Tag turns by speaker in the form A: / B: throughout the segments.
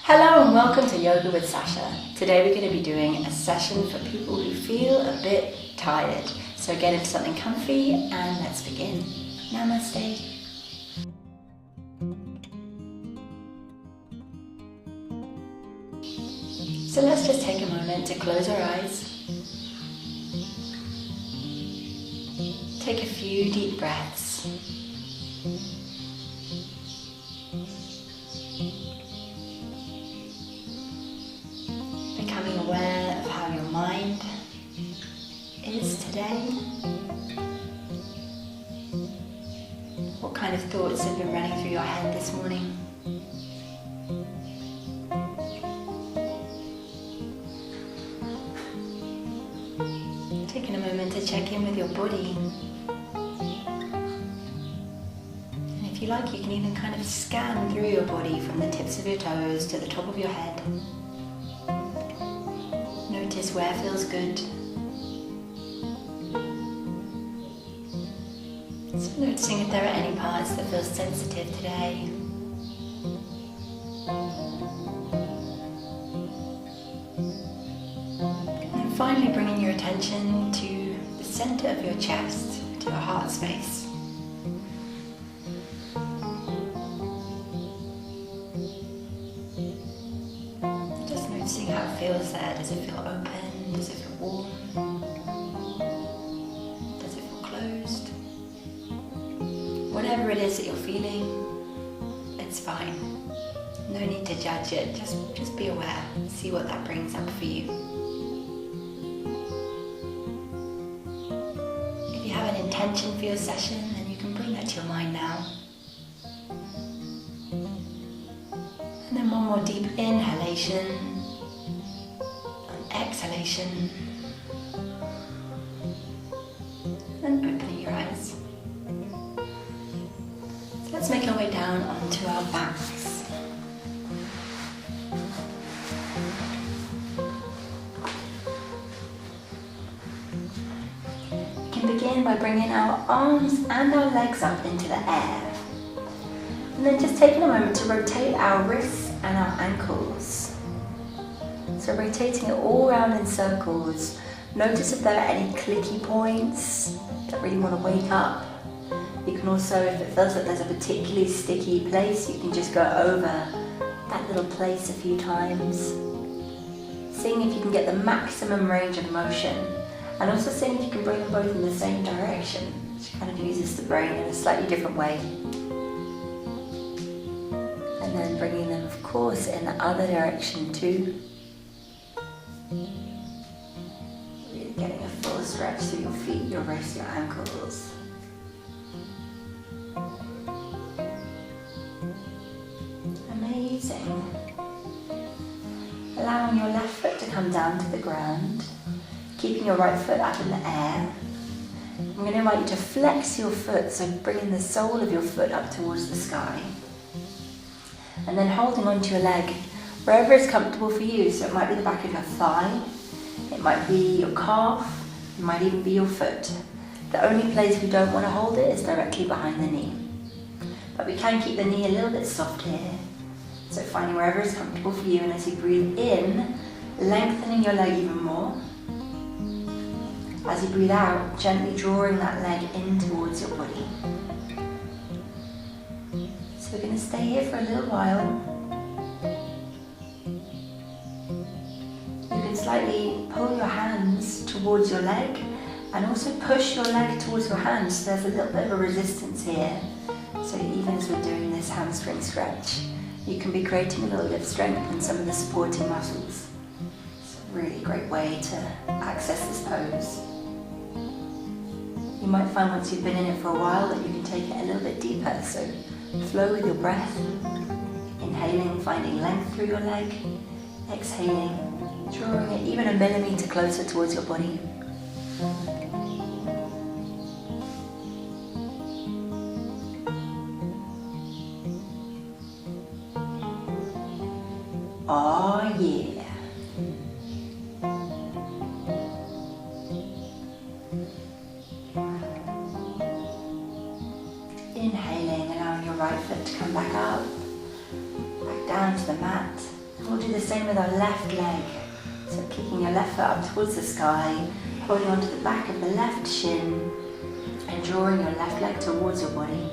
A: Hello and welcome to Yoga with Sacha. Today we're going to be doing a session for people who feel a bit tired. So get into something comfy and let's begin. Namaste. So let's just take a moment to close our eyes. Take a few deep breaths. Becoming aware of how your mind is today. What kind of thoughts have been running through your head this morning? Taking a moment to check in with your body. And if you like, you can even kind of scan through your body from the tips of your toes to the top of your head. Notice where feels good. So noticing if there are any parts that feel sensitive today. And finally bringing your attention to the center of your chest, to your heart space. Noticing how it feels there. Does it feel open? Does it feel warm? Does it feel closed? Whatever it is that you're feeling, it's fine. No need to judge it. Just be aware. See what that brings up for you. If you have an intention for your session, then you can bring that to your mind now. And then one more deep inhalation. Exhalation, and opening your eyes. So let's make our way down onto our backs. We can begin by bringing our arms and our legs up into the air, and then just taking a moment to rotate our wrists and our ankles. So rotating it all around in circles. Notice if there are any clicky points that really want to wake up. You can also, if it feels like there's a particularly sticky place, you can just go over that little place a few times. Seeing if you can get the maximum range of motion, and also seeing if you can bring them both in the same direction, which kind of uses the brain in a slightly different way. And then bringing them, of course, in the other direction too. Really getting a full stretch through your feet, your wrists, your ankles. Amazing. Allowing your left foot to come down to the ground, keeping your right foot up in the air. I'm going to invite you to flex your foot, so bringing the sole of your foot up towards the sky. And then holding onto your leg wherever is comfortable for you. So it might be the back of your thigh, it might be your calf, it might even be your foot. The only place we don't want to hold it is directly behind the knee. But we can keep the knee a little bit soft here. So finding wherever is comfortable for you, and as you breathe in, lengthening your leg even more. As you breathe out, gently drawing that leg in towards your body. So we're going to stay here for a little while. Slightly pull your hands towards your leg and also push your leg towards your hands. So there's a little bit of a resistance here. So even as we're doing this hamstring stretch, you can be creating a little bit of strength in some of the supporting muscles. It's a really great way to access this pose. You might find once you've been in it for a while that you can take it a little bit deeper. So flow with your breath, inhaling, finding length through your leg, exhaling, drawing it even a millimeter closer towards your body. Oh yeah. Inhaling, allowing your right foot to come back up, back down to the mat. And we'll do the same with our left leg. So kicking your left foot up towards the sky, holding onto the back of the left shin and drawing your left leg towards your body.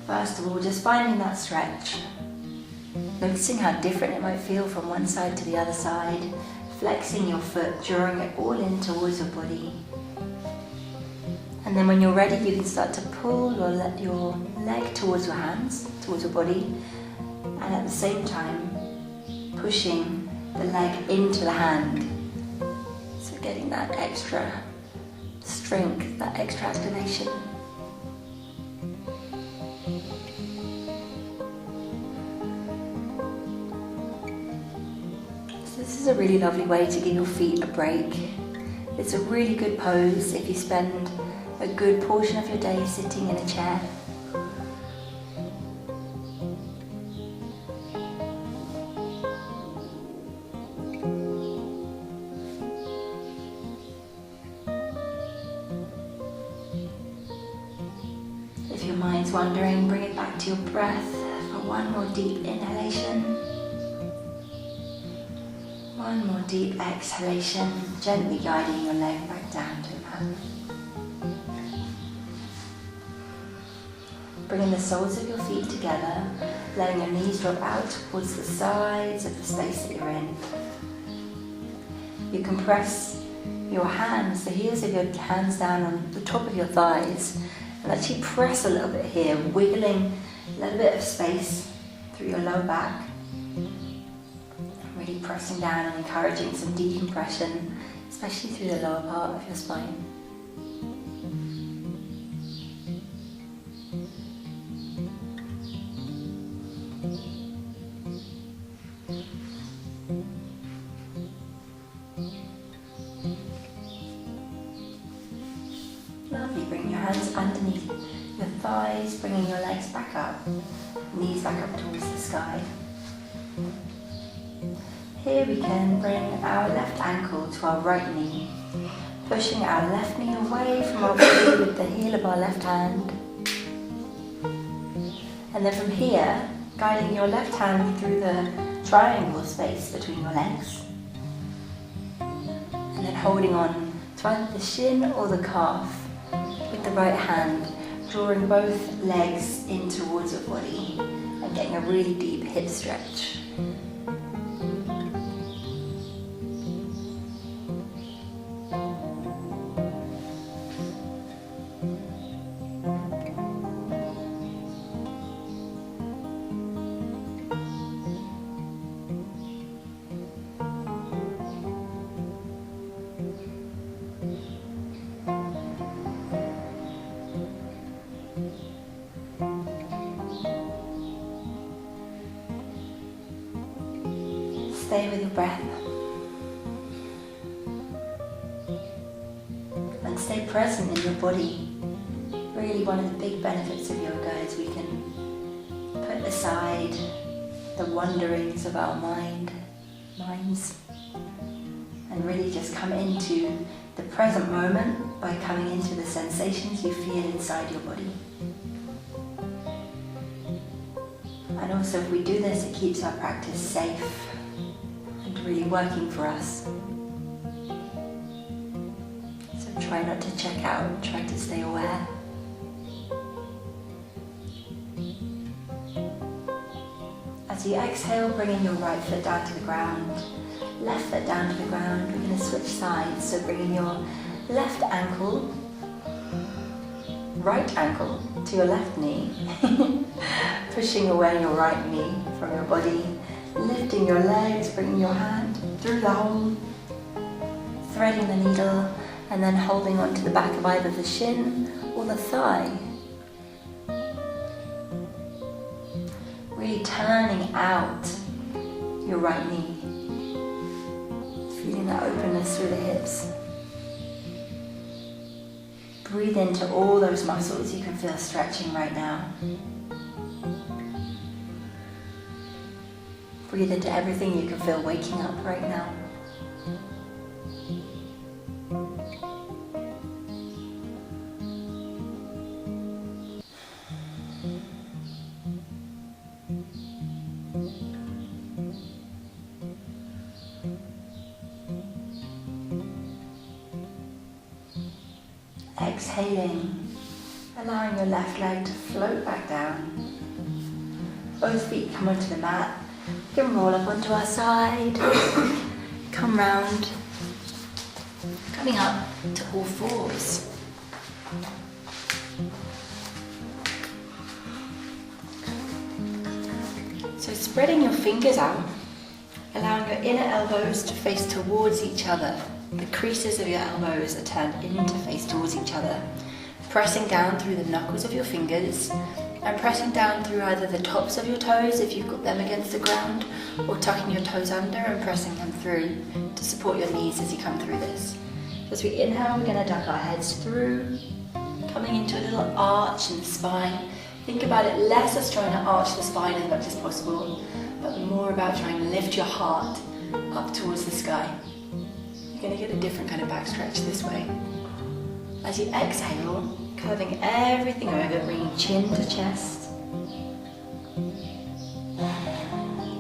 A: First of all, just finding that stretch. Noticing how different it might feel from one side to the other side. Flexing your foot, drawing it all in towards your body. And then when you're ready, you can start to pull your leg towards your hands, towards your body. And at the same time, pushing the leg into the hand. So getting that extra strength, that extra activation. This is a really lovely way to give your feet a break. It's a really good pose if you spend a good portion of your day sitting in a chair. If your mind's wandering, bring it back to your breath for one more deep inhalation. One more deep exhalation, gently guiding your leg back down to the mat. Bringing the soles of your feet together, letting your knees drop out towards the sides of the space that you're in. You can press your hands, the heels of your hands down on the top of your thighs, and actually press a little bit here, wiggling a little bit of space through your lower back. Really pressing down and encouraging some decompression, especially through the lower part of your spine. Lovely, bring your hands underneath your thighs, bringing your legs back up, knees back up towards the sky. Here we can bring our left ankle to our right knee, pushing our left knee away from our body with the heel of our left hand. And then from here, guiding your left hand through the triangle space between your legs. And then holding on to either the shin or the calf with the right hand, drawing both legs in towards your body and getting a really deep hip stretch. Stay with your breath and stay present in your body. Really, one of the big benefits of yoga is we can put aside the wanderings of our minds and really just come into the present moment by coming into the sensations you feel inside your body. And also, if we do this, it keeps our practice safe and really working for us. So try not to check out, try to stay aware. As you exhale, bringing your right foot down to the ground, left foot down to the ground. We're going to switch sides, so bringing your left ankle, right ankle to your left knee, pushing away your right knee from your body, lifting your legs, bringing your hand through the hole, threading the needle, and then holding onto the back of either the shin or the thigh. Really turning out your right knee, feeling that openness through the hips. Breathe into all those muscles you can feel stretching right now. Breathe into everything you can feel waking up right now. exhaling, allowing your left leg to float back down. Both feet come onto the mat. You can roll up onto our side, come round, coming up to all fours. So spreading your fingers out, allowing your inner elbows to face towards each other. The creases of your elbows are turned in to face towards each other. Pressing down through the knuckles of your fingers and pressing down through either the tops of your toes if you've got them against the ground, or tucking your toes under and pressing them through to support your knees as you come through this. So as we inhale, we're going to duck our heads through, coming into a little arch in the spine. Think about it less as trying to arch the spine as much as possible, but more about trying to lift your heart up towards the sky. You're going to get a different kind of back stretch this way. As you exhale, curving everything over, bringing chin to chest.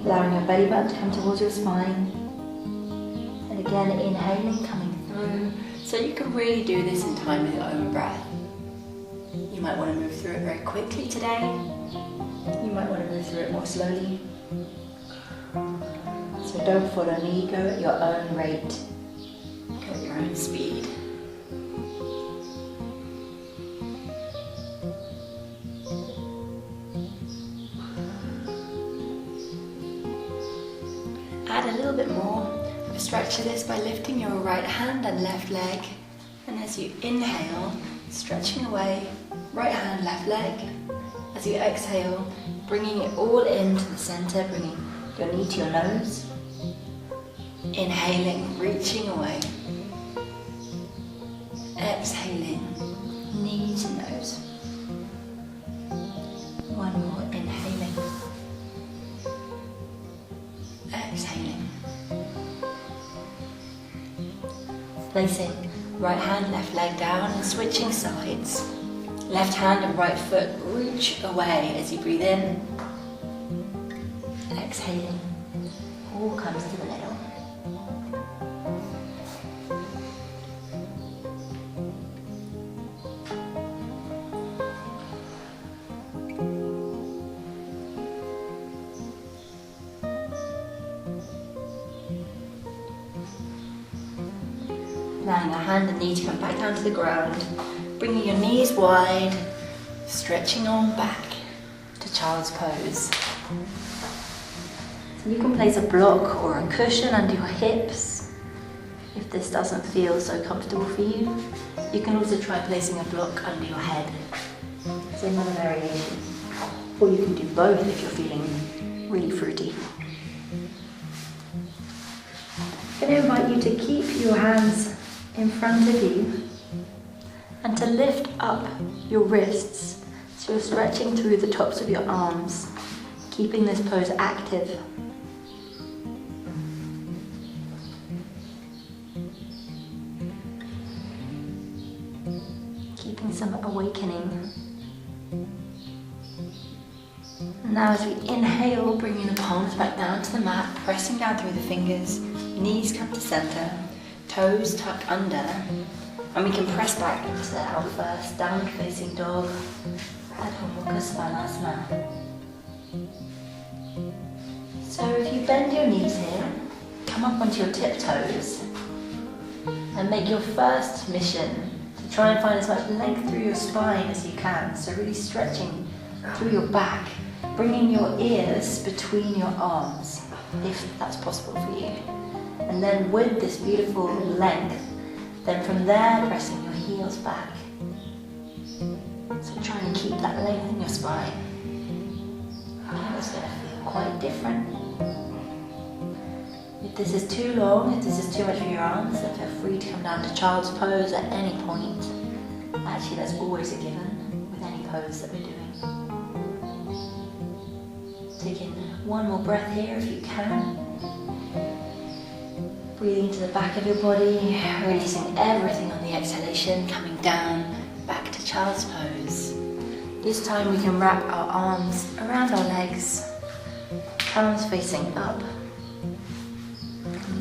A: Allowing your belly button to come towards your spine. And again, inhaling, coming through. So you can really do this in time with your own breath. You might want to move through it very quickly today. You might want to move through it more slowly. So don't follow me, go at your own rate. Go at your own speed. Add a little bit more of a stretch to this by lifting your right hand and left leg. And as you inhale, stretching away, right hand, left leg. As you exhale, bringing it all into the center, bringing your knee to your nose. Inhaling, reaching away. Exhaling, knee to nose. One more, inhaling. Exhaling. Placing right hand, left leg down and switching sides. Left hand and right foot reach away as you breathe in. Exhaling. All comes to the middle. Allowing your hand and knee to come back down to the ground, bringing your knees wide, stretching on back to child's pose. So you can place a block or a cushion under your hips if this doesn't feel so comfortable for you. You can also try placing a block under your head. It's another variation. Or you can do both if you're feeling really fruity. I'm going to invite you to keep your hands in front of you and to lift up your wrists so you're stretching through the tops of your arms, keeping this pose active. Keeping some awakening. Now as we inhale, bringing the palms back down to the mat, pressing down through the fingers, knees come to center, toes tuck under, and we can press back into the L first, downward facing dog, Adho Mukha Svanasana. So if you bend your knees here, come up onto your tiptoes, and make your first mission to try and find as much length through your spine as you can, so really stretching through your back, bringing your ears between your arms, if that's possible for you. And then with this beautiful length, then from there pressing your heels back. So try and keep that length in your spine. It's going to feel quite different. If this is too long, if this is too much for your arms, then feel free to come down to child's pose at any point. Actually, that's always a given with any pose that we're doing. Taking one more breath here if you can. Breathing into the back of your body, releasing everything on the exhalation, coming down, back to child's pose. This time we can wrap our arms around our legs, palms facing up,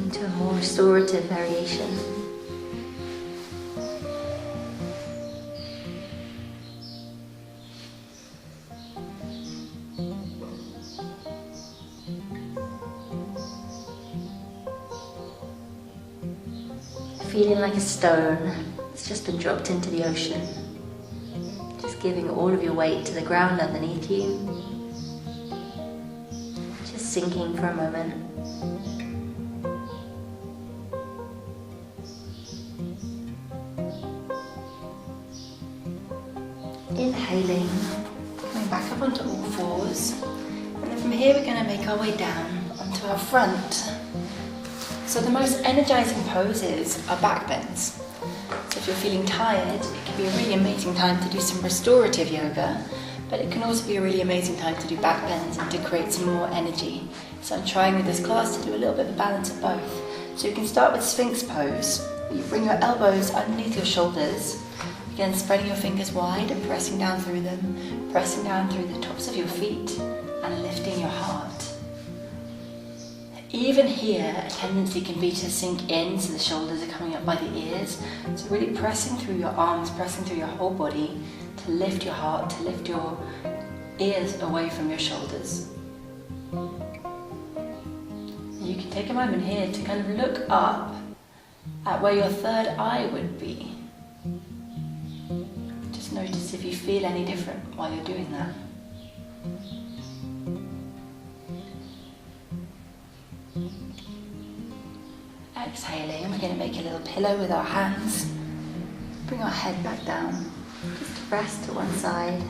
A: into a more restorative variation. feeling like a stone that's just been dropped into the ocean. Just giving all of your weight to the ground underneath you. Just sinking for a moment. Inhaling, coming back up onto all fours. And then from here we're going to make our way down onto our front. So the most energizing poses are back bends. So if you're feeling tired, it can be a really amazing time to do some restorative yoga, but it can also be a really amazing time to do back bends and to create some more energy. So I'm trying with this class to do a little bit of a balance of both. So you can start with Sphinx pose. You bring your elbows underneath your shoulders. Again, spreading your fingers wide and pressing down through them, pressing down through the tops of your feet and lifting your heart. Even here, a tendency can be to sink in, so the shoulders are coming up by the ears. So really pressing through your arms, pressing through your whole body to lift your heart, to lift your ears away from your shoulders. You can take a moment here to kind of look up at where your third eye would be. Just notice if you feel any different while you're doing that. Exhaling, we're going to make a little pillow with our hands. Bring our head back down. Just rest to one side.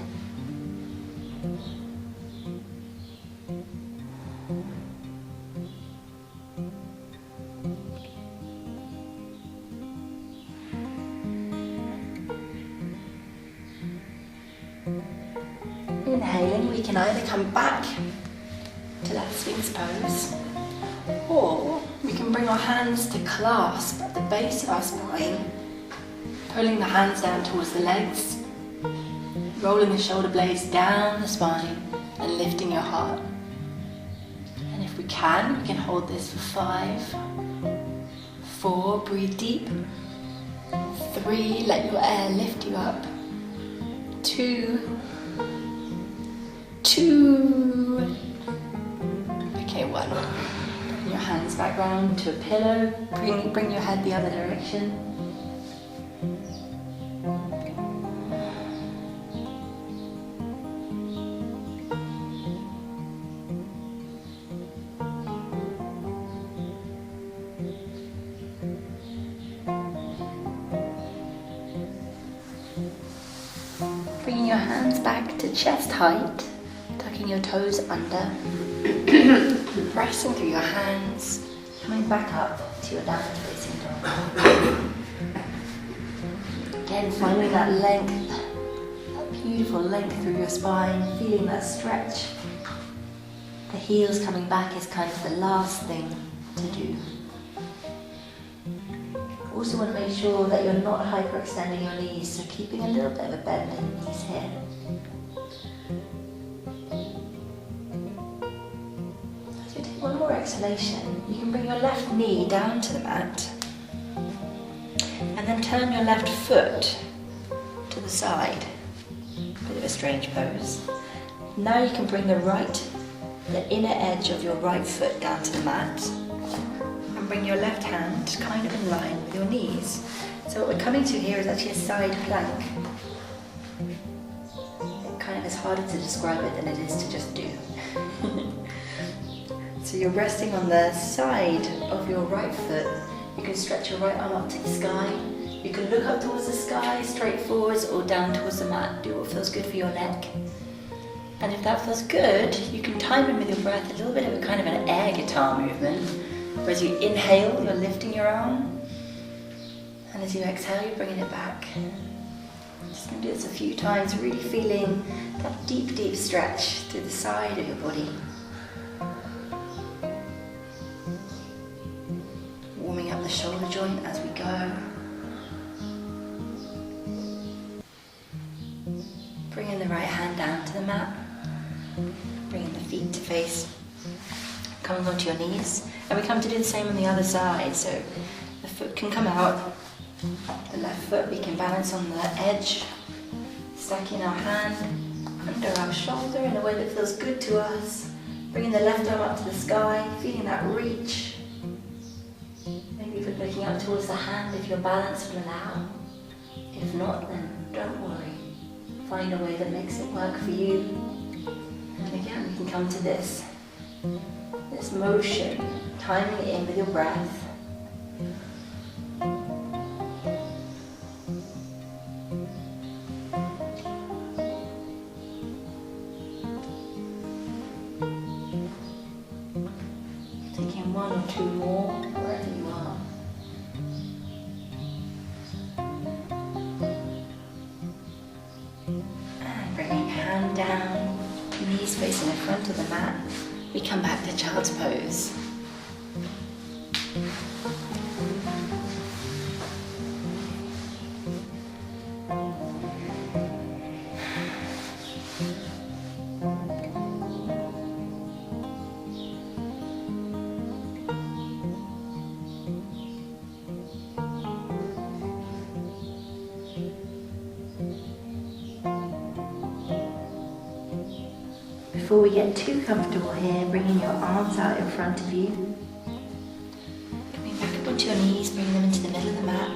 A: Inhaling, we can either come back to that Sphinx pose, or we can bring our hands to clasp at the base of our spine, pulling the hands down towards the legs, rolling the shoulder blades down the spine and lifting your heart. And if we can hold this for 5, 4, breathe deep, 3, let your air lift you up, 2, okay, 1. Bring your hands back round to a pillow, bring your head the other direction. Bringing your hands back to chest height, tucking your toes under, pressing through your hands, coming back up to your downward facing dog. Again, finding that length, that beautiful length through your spine, feeling that stretch. The heels coming back is kind of the last thing to do. Also want to make sure that you're not hyperextending your knees, so keeping a little bit of a bend in the knees here. As you take one more exhalation, you can bring your left knee down to the mat and then turn your left foot to the side. Bit of a strange pose. Now you can bring the inner edge of your right foot down to the mat. Bring your left hand kind of in line with your knees. So what we're coming to here is actually a side plank. It kind of is harder to describe it than it is to just do. So you're resting on the side of your right foot. You can stretch your right arm up to the sky. You can look up towards the sky, straight forwards, or down towards the mat. Do what feels good for your neck. And if that feels good, you can time it with your breath, a little bit of a kind of an air guitar movement. Where as you inhale, you're lifting your arm, and as you exhale, you're bringing it back. Just going to do this a few times, really feeling that deep, deep stretch through the side of your body. Warming up the shoulder joint as we go. Bringing the right hand down to the mat, bringing the feet to face. Coming onto your knees, and we come to do the same on the other side. So the foot can come out, the left foot we can balance on the edge, stacking our hand under our shoulder in a way that feels good to us, bringing the left arm up to the sky, feeling that reach, maybe even looking up towards the hand if your balance will allow. If not, then don't worry. Find a way that makes it work for you. And again, we can come to this motion, timing it in with your breath. Taking one or two more, wherever you are. And bringing hand down, knees facing the front of the mat. We come back to child's pose. Before we get too comfortable here, bringing your arms out in front of you. Coming back up onto your knees, bringing them into the middle of the mat.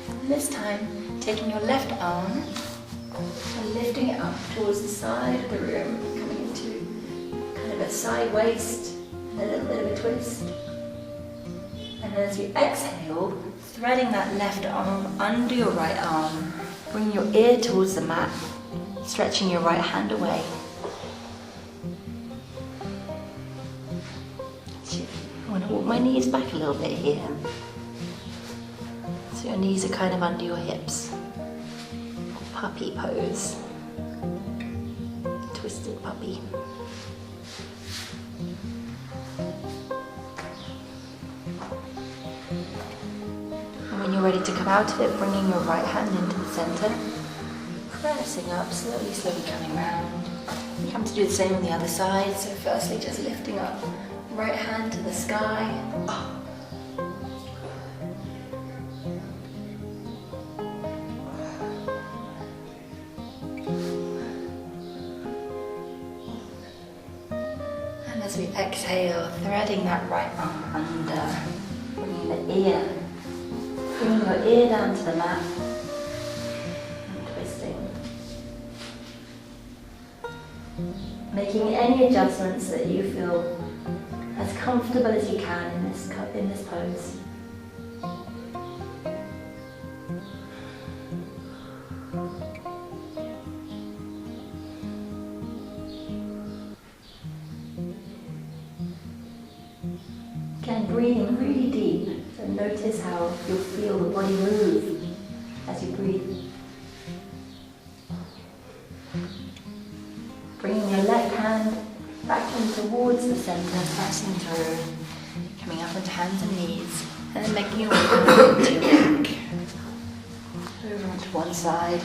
A: And this time, taking your left arm and lifting it up towards the side of the room, coming into kind of a side waist and a little bit of a twist. And then as we exhale, threading that left arm under your right arm, bringing your ear towards the mat, stretching your right hand away. I want to walk my knees back a little bit here. So your knees are kind of under your hips. Puppy pose. Twisted puppy. And when you're ready to come out of it, bringing your right hand into the center. Pressing up, slowly coming round. You come to do the same on the other side. So firstly, just lifting up. Right hand to the sky. And as we exhale, threading that right arm under, bringing the ear, bringing your ear down to the mat, and twisting. Making any adjustments that you feel as comfortable as you can in this pose. Again, breathing really deep, so notice how you'll feel the body move as you breathe. Bringing your left hand back in towards the center, pressing through, coming up onto hands and knees, and then making your way into your back. Over onto one side.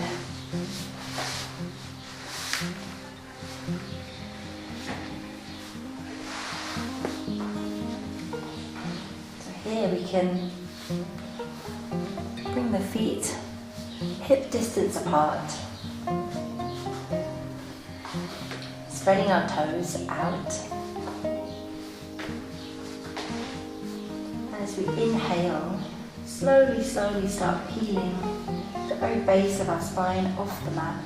A: So here we can bring the feet hip distance apart. Spreading our toes out. As we inhale, slowly start peeling the very base of our spine off the mat.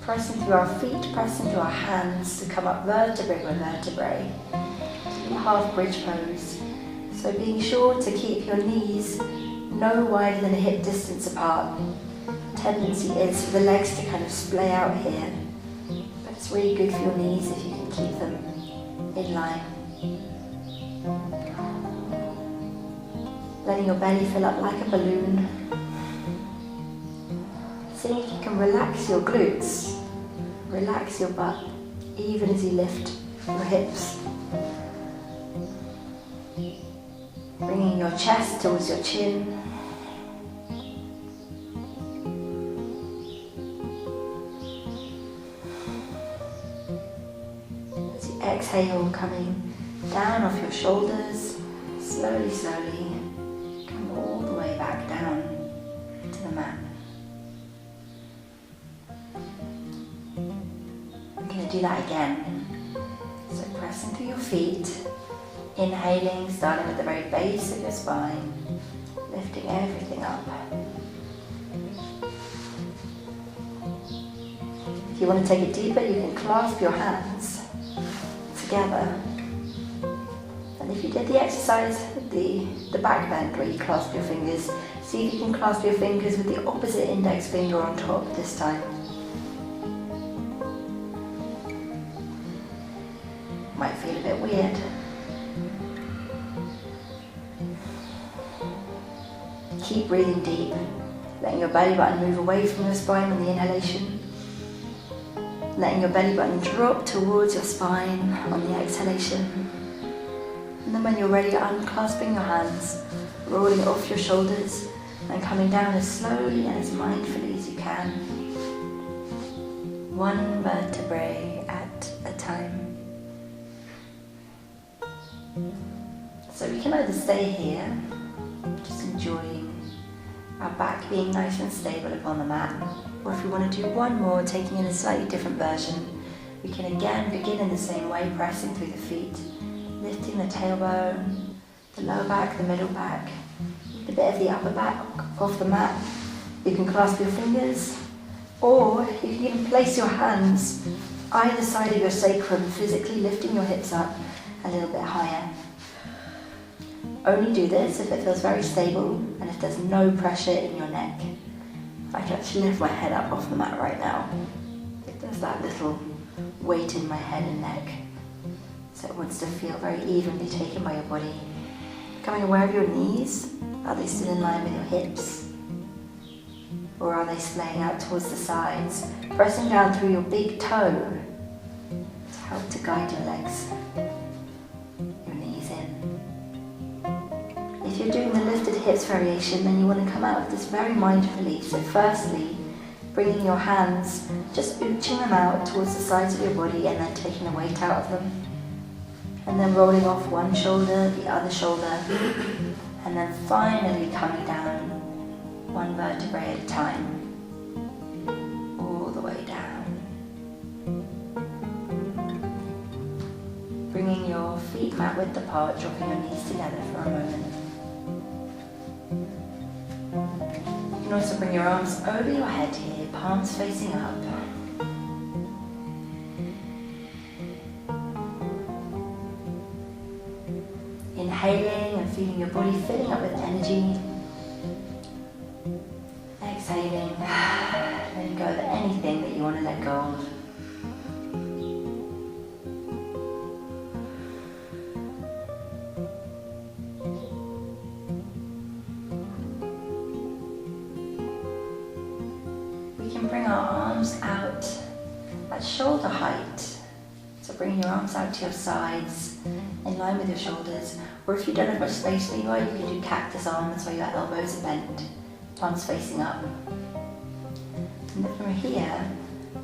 A: Pressing through our feet, pressing through our hands to come up vertebrae by vertebrae. Half bridge pose. So being sure to keep your knees no wider than a hip distance apart. The tendency is for the legs to kind of splay out here. It's really good for your knees if you can keep them in line. Letting your belly fill up like a balloon. Seeing if you can relax your glutes, relax your butt, even as you lift your hips. Bringing your chest towards your chin. Exhale, coming down off your shoulders, slowly, come all the way back down to the mat. I'm going to do that again. So pressing through your feet, Inhaling, starting at the very base of your spine, lifting everything up. If you want to take it deeper, you can clasp your hands together. And if you did the exercise with the back bend where you clasp your fingers, see if you can clasp your fingers with the opposite index finger on top this time. Might feel a bit weird. Keep breathing deep, letting your belly button move away from your spine on the inhalation. Letting your belly button drop towards your spine on the exhalation. And then when you're ready, unclasping your hands, rolling off your shoulders and coming down as slowly and as mindfully as you can. One vertebrae at a time. So we can either stay here, just enjoying our back being nice and stable upon the mat, or if we want to do one more, taking in a slightly different version, we can again begin in the same way, pressing through the feet, lifting the tailbone, the lower back, the middle back, a bit of the upper back off the mat. You can clasp your fingers, or you can even place your hands either side of your sacrum, physically lifting your hips up a little bit higher. Only do this if it feels very stable and if there's no pressure in your neck. I can actually lift my head up off the mat right now. There's that little weight in my head and neck. So it wants to feel very evenly taken by your body. Becoming aware of your knees. Are they still in line with your hips? Or are they splaying out towards the sides? Pressing down through your big toe to help to guide your legs. Your knees in. If you're doing the lifted hips variation, then you want to come out of this very mindfully. So firstly, bringing your hands, just ooching them out towards the sides of your body and then taking the weight out of them. And then rolling off one shoulder, the other shoulder, and then finally coming down one vertebrae at a time, all the way down. Bringing your feet mat width apart, dropping your knees together for a moment. You can also bring your arms over your head here, palms facing up. Inhaling and feeling your body filling up with energy. Exhaling, letting go of anything that you want to let go of. We can bring our arms out at shoulder height. So bringing your arms out to your sides, in line with your shoulders. Or if you don't have much space where you are, you can do cactus arms where your elbows are bent, palms facing up. And then from here,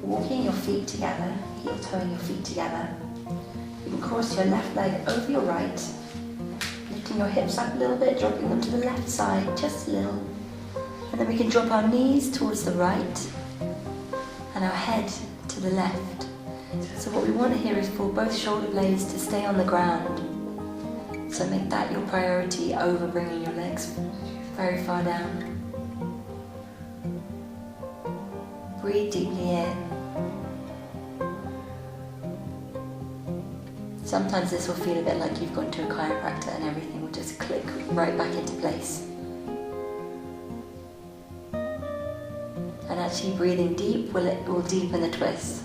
A: walking your feet together, heel-toeing your feet together. You can cross your left leg over your right, lifting your hips up a little bit, dropping them to the left side, just a little. And then we can drop our knees towards the right and our head to the left. So what we want here is for both shoulder blades to stay on the ground. So make that your priority over bringing your legs very far down. Breathe deeply in. Sometimes this will feel a bit like you've gone to a chiropractor and everything will just click right back into place. And actually breathing deep will deepen the twist.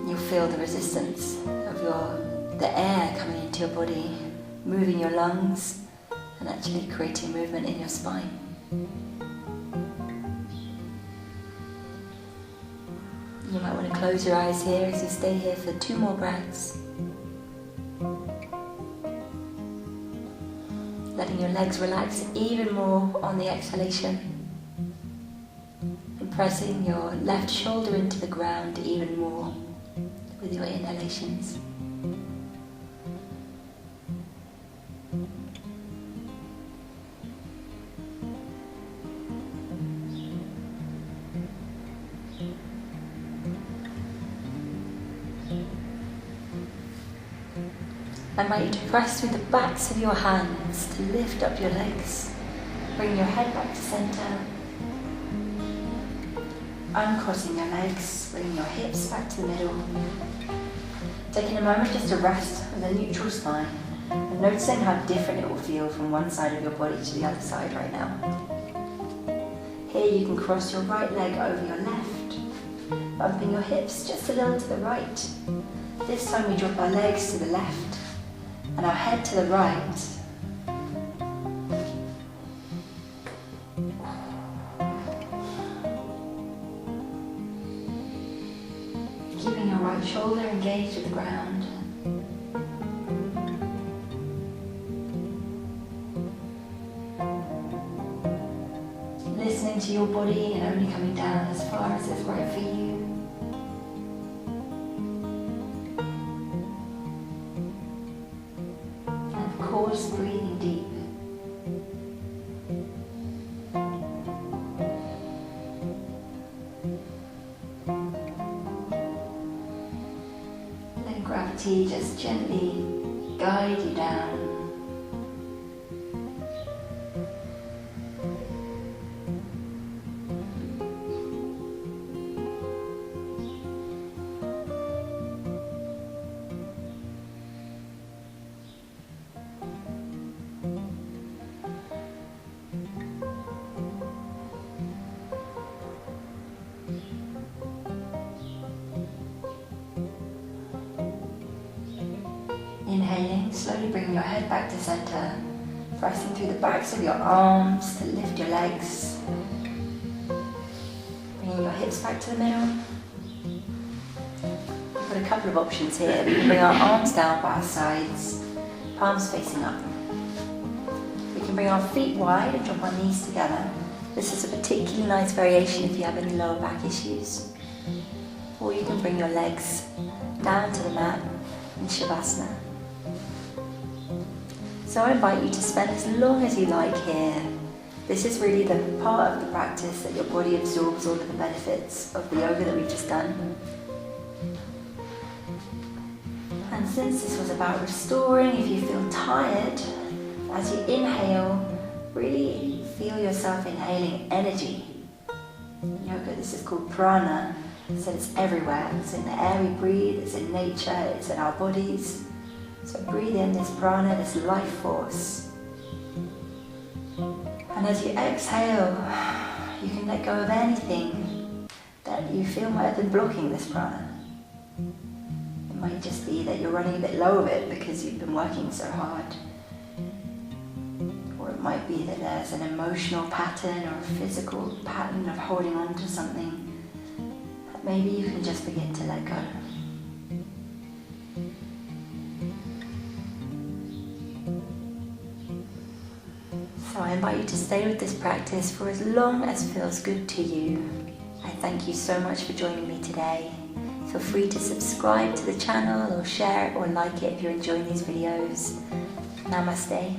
A: You'll feel the resistance of the air coming into your body, moving your lungs, and actually creating movement in your spine. You might want to close your eyes here as you stay here for 2 more breaths. Letting your legs relax even more on the exhalation. And pressing your left shoulder into the ground even more with your inhalations. I invite you to press through the backs of your hands to lift up your legs. Bring your head back to center. Uncrossing your legs, bringing your hips back to the middle. Taking a moment just to rest with a neutral spine and noticing how different it will feel from one side of your body to the other side right now. Here you can cross your right leg over your left, bumping your hips just a little to the right. This time we drop our legs to the left and our head to the right. Keeping your right shoulder engaged with the ground. Listening to your body and only coming down as far as is right for you. And of course, breathing deep. Let gravity just gently guide you down. Inhaling, slowly bringing your head back to center, pressing through the backs of your arms to lift your legs, bringing your hips back to the middle. We've got a couple of options here. We can bring our arms down by our sides, palms facing up. We can bring our feet wide and drop our knees together. This is a particularly nice variation if you have any lower back issues. Or you can bring your legs down to the mat in Shavasana. So I invite you to spend as long as you like here. This is really the part of the practice that your body absorbs all of the benefits of the yoga that we've just done. And since this was about restoring, if you feel tired, as you inhale, really feel yourself inhaling energy. In yoga, this is called prana, so it's everywhere. It's in the air we breathe, it's in nature, it's in our bodies. So breathe in this prana, this life force. And as you exhale, you can let go of anything that you feel might have been blocking this prana. It might just be that you're running a bit low of it because you've been working so hard. Or it might be that there's an emotional pattern or a physical pattern of holding on to something that maybe you can just begin to let go. So I invite you to stay with this practice for as long as feels good to you. I thank you so much for joining me today. Feel free to subscribe to the channel or share it or like it if you're enjoying these videos. Namaste.